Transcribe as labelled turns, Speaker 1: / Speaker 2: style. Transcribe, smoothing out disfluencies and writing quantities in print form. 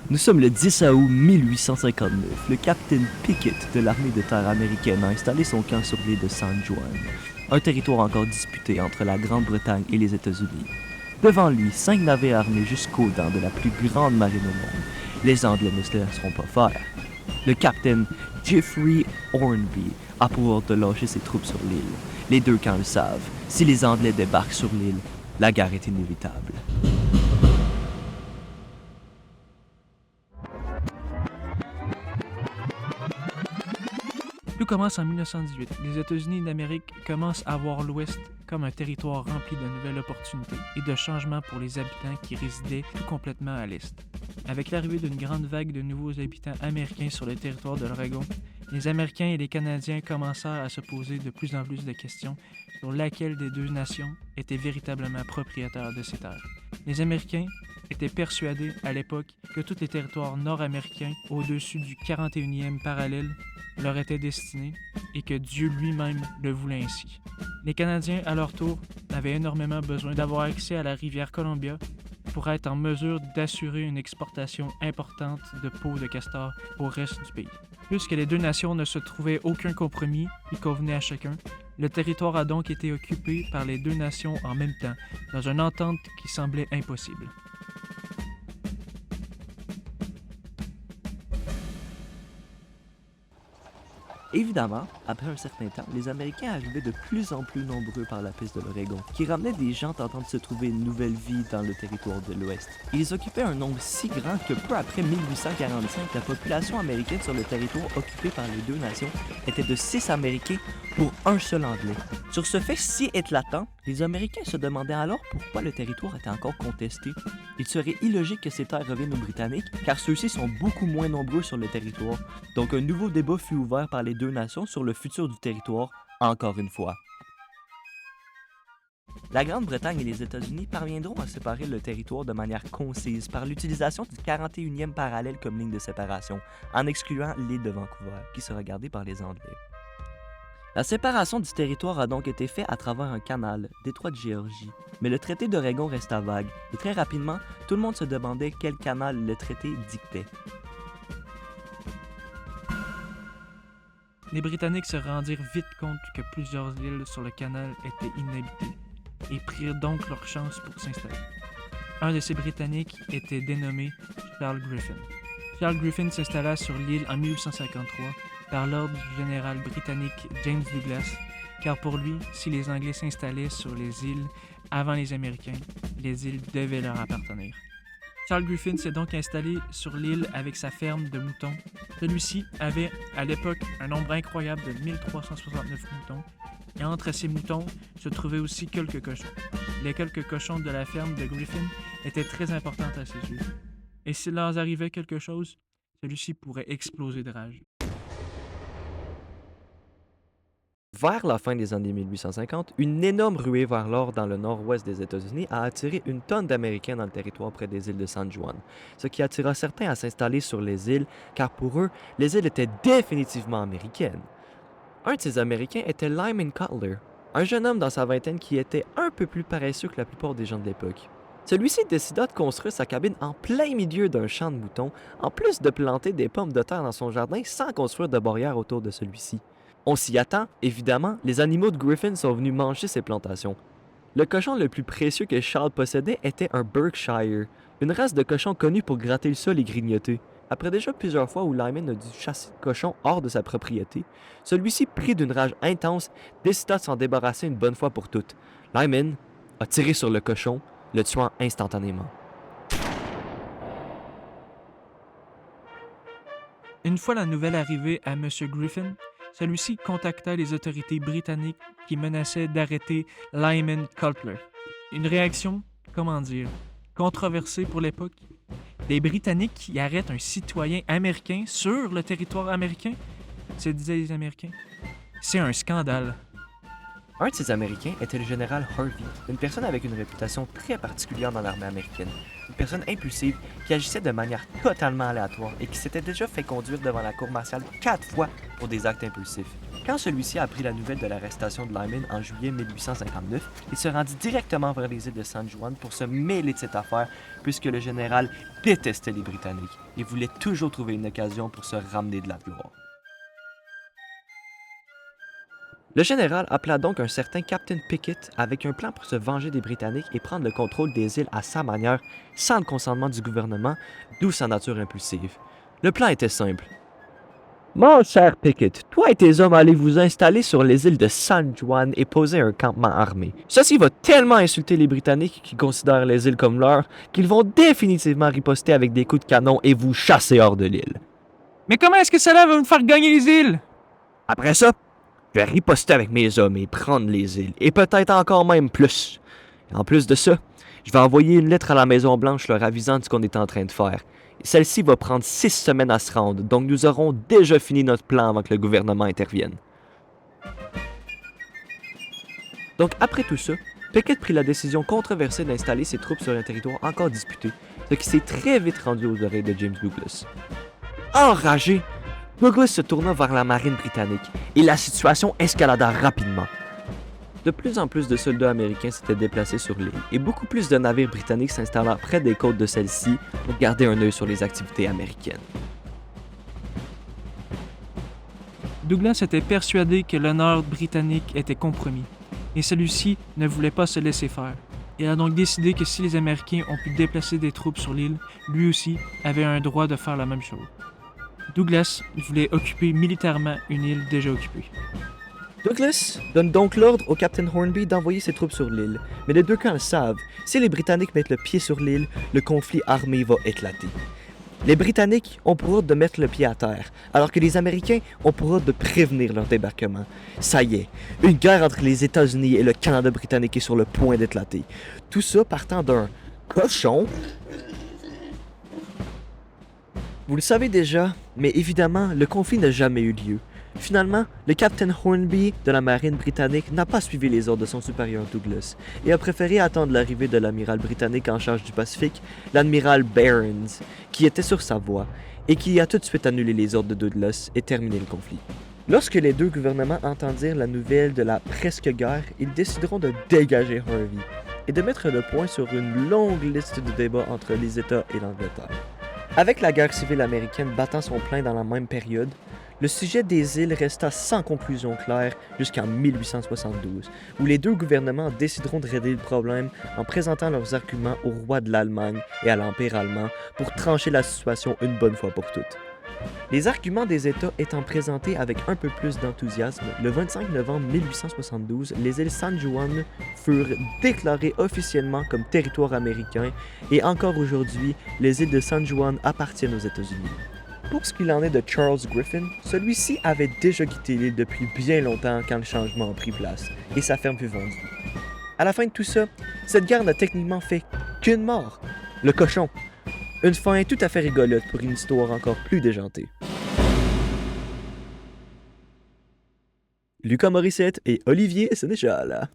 Speaker 1: Nous sommes le 10 août 1859. Le capitaine Pickett de l'armée de terre américaine a installé son camp sur l'île de San Juan, un territoire encore disputé entre la Grande-Bretagne et les États-Unis. Devant lui, 5 navires armés jusqu'aux dents de la plus grande marine au monde. Les Anglais ne se laisseront pas faire. Le capitaine Geoffrey Hornby a pour ordre de lâcher ses troupes sur l'île. Les deux camps le savent. Si les Anglais débarquent sur l'île, la guerre est inévitable.
Speaker 2: Tout commence en 1918. Les États-Unis d'Amérique commencent à voir l'Ouest comme un territoire rempli de nouvelles opportunités et de changements pour les habitants qui résidaient tout complètement à l'Est. Avec l'arrivée d'une grande vague de nouveaux habitants américains sur le territoire de l'Oregon, les Américains et les Canadiens commencèrent à se poser de plus en plus de questions sur laquelle des deux nations était véritablement propriétaire de ces terres. Les Américains étaient persuadés à l'époque que tous les territoires nord-américains au-dessus du 41e parallèle leur étaient destinés et que Dieu lui-même le voulait ainsi. Les Canadiens, à leur tour, avaient énormément besoin d'avoir accès à la rivière Columbia pour être en mesure d'assurer une exportation importante de peau de castor au reste du pays. Puisque les deux nations ne se trouvaient aucun compromis qui convenait à chacun, le territoire a donc été occupé par les deux nations en même temps, dans une entente qui semblait impossible.
Speaker 1: Évidemment, après un certain temps, les Américains arrivaient de plus en plus nombreux par la piste de l'Oregon, qui ramenait des gens tentant de se trouver une nouvelle vie dans le territoire de l'Ouest. Ils occupaient un nombre si grand que peu après 1845, la population américaine sur le territoire occupé par les deux nations était de 6 Américains pour un seul Anglais. Sur ce fait si éclatant, les Américains se demandaient alors pourquoi le territoire était encore contesté. Il serait illogique que ces terres reviennent aux Britanniques, car ceux-ci sont beaucoup moins nombreux sur le territoire. Donc un nouveau débat fut ouvert par les deux nations sur le futur du territoire, encore une fois. La Grande-Bretagne et les États-Unis parviendront à séparer le territoire de manière concise par l'utilisation du 41e parallèle comme ligne de séparation, en excluant l'île de Vancouver, qui sera gardée par les Anglais. La séparation du territoire a donc été faite à travers un canal, détroit de Géorgie. Mais le traité d'Oregon resta vague, et très rapidement, tout le monde se demandait quel canal le traité dictait.
Speaker 2: Les Britanniques se rendirent vite compte que plusieurs îles sur le canal étaient inhabitées et prirent donc leur chance pour s'installer. Un de ces Britanniques était dénommé Charles Griffin. Charles Griffin s'installa sur l'île en 1853 par l'ordre du général britannique James Douglas, car pour lui, si les Anglais s'installaient sur les îles avant les Américains, les îles devaient leur appartenir. Charles Griffin s'est donc installé sur l'île avec sa ferme de moutons. Celui-ci avait à l'époque un nombre incroyable de 1369 moutons, et entre ces moutons se trouvaient aussi quelques cochons. Les quelques cochons de la ferme de Griffin étaient très importantes à ses yeux, et s'il leur arrivait quelque chose, celui-ci pourrait exploser de rage.
Speaker 1: Vers la fin des années 1850, une énorme ruée vers l'or dans le nord-ouest des États-Unis a attiré une tonne d'Américains dans le territoire près des îles de San Juan, ce qui attira certains à s'installer sur les îles, car pour eux, les îles étaient définitivement américaines. Un de ces Américains était Lyman Cutler, un jeune homme dans sa vingtaine qui était un peu plus paresseux que la plupart des gens de l'époque. Celui-ci décida de construire sa cabine en plein milieu d'un champ de moutons, en plus de planter des pommes de terre dans son jardin sans construire de barrière autour de celui-ci. On s'y attend, évidemment, les animaux de Griffin sont venus manger ces plantations. Le cochon le plus précieux que Charles possédait était un Berkshire, une race de cochon connue pour gratter le sol et grignoter. Après déjà plusieurs fois où Lyman a dû chasser le cochon hors de sa propriété, celui-ci, pris d'une rage intense, décida de s'en débarrasser une bonne fois pour toutes. Lyman a tiré sur le cochon, le tuant instantanément.
Speaker 2: Une fois la nouvelle arrivée à M. Griffin, celui-ci contacta les autorités britanniques qui menaçaient d'arrêter Lyman Cutler. Une réaction, comment dire, controversée pour l'époque. Des Britanniques qui arrêtent un citoyen américain sur le territoire américain, se disaient les Américains. C'est un scandale.
Speaker 1: Un de ces Américains était le général Harvey, une personne avec une réputation très particulière dans l'armée américaine. Une personne impulsive qui agissait de manière totalement aléatoire et qui s'était déjà fait conduire devant la cour martiale 4 fois pour des actes impulsifs. Quand celui-ci a appris la nouvelle de l'arrestation de Lyman en juillet 1859, il se rendit directement vers les îles de San Juan pour se mêler de cette affaire, puisque le général détestait les Britanniques et voulait toujours trouver une occasion pour se ramener de la gloire. Le général appela donc un certain Captain Pickett avec un plan pour se venger des Britanniques et prendre le contrôle des îles à sa manière, sans le consentement du gouvernement, d'où sa nature impulsive. Le plan était simple. Mon cher Pickett, toi et tes hommes allez vous installer sur les îles de San Juan et poser un campement armé. Ceci va tellement insulter les Britanniques qui considèrent les îles comme leurs qu'ils vont définitivement riposter avec des coups de canon et vous chasser hors de l'île.
Speaker 2: Mais comment est-ce que cela va nous faire gagner les îles?
Speaker 1: Après ça, je vais riposter avec mes hommes et prendre les îles, et peut-être encore même plus. En plus de ça, je vais envoyer une lettre à la Maison-Blanche leur avisant de ce qu'on est en train de faire. Celle-ci va prendre 6 semaines à se rendre, donc nous aurons déjà fini notre plan avant que le gouvernement intervienne. Donc après tout ça, Pickett prit la décision controversée d'installer ses troupes sur un territoire encore disputé, ce qui s'est très vite rendu aux oreilles de James Douglas. Enragé, Douglas se tourna vers la marine britannique et la situation escalada rapidement. De plus en plus de soldats américains s'étaient déplacés sur l'île et beaucoup plus de navires britanniques s'installèrent près des côtes de celle-ci pour garder un œil sur les activités américaines.
Speaker 2: Douglas était persuadé que l'honneur britannique était compromis, et celui-ci ne voulait pas se laisser faire. Il a donc décidé que si les Américains ont pu déplacer des troupes sur l'île, lui aussi avait un droit de faire la même chose. Douglas voulait occuper militairement une île déjà occupée.
Speaker 1: Douglas donne donc l'ordre au Captain Hornby d'envoyer ses troupes sur l'île, mais les deux camps le savent, si les Britanniques mettent le pied sur l'île, le conflit armé va éclater. Les Britanniques ont pour ordre de mettre le pied à terre, alors que les Américains ont pour ordre de prévenir leur débarquement. Ça y est, une guerre entre les États-Unis et le Canada britannique est sur le point d'éclater. Tout ça partant d'un cochon. Vous le savez déjà, mais évidemment, le conflit n'a jamais eu lieu. Finalement, le Captain Hornby de la marine britannique n'a pas suivi les ordres de son supérieur Douglas et a préféré attendre l'arrivée de l'amiral britannique en charge du Pacifique, l'amiral Barons, qui était sur sa voie et qui a tout de suite annulé les ordres de Douglas et terminé le conflit. Lorsque les deux gouvernements entendirent la nouvelle de la presque guerre, ils décideront de dégager Harvey et de mettre le point sur une longue liste de débats entre les États et l'Angleterre. Avec la guerre civile américaine battant son plein dans la même période, le sujet des îles resta sans conclusion claire jusqu'en 1872, où les deux gouvernements décideront de régler le problème en présentant leurs arguments au roi de l'Allemagne et à l'Empire allemand pour trancher la situation une bonne fois pour toutes. Les arguments des États étant présentés avec un peu plus d'enthousiasme, le 25 novembre 1872, les îles San Juan furent déclarées officiellement comme territoire américain et encore aujourd'hui, les îles de San Juan appartiennent aux États-Unis. Pour ce qu'il en est de Charles Griffin, celui-ci avait déjà quitté l'île depuis bien longtemps quand le changement a pris place, et sa ferme fut vendue. À la fin de tout ça, cette guerre n'a techniquement fait qu'une mort, le cochon. Une fin tout à fait rigolote pour une histoire encore plus déjantée. Lucas Morissette et Olivier Sénéchal.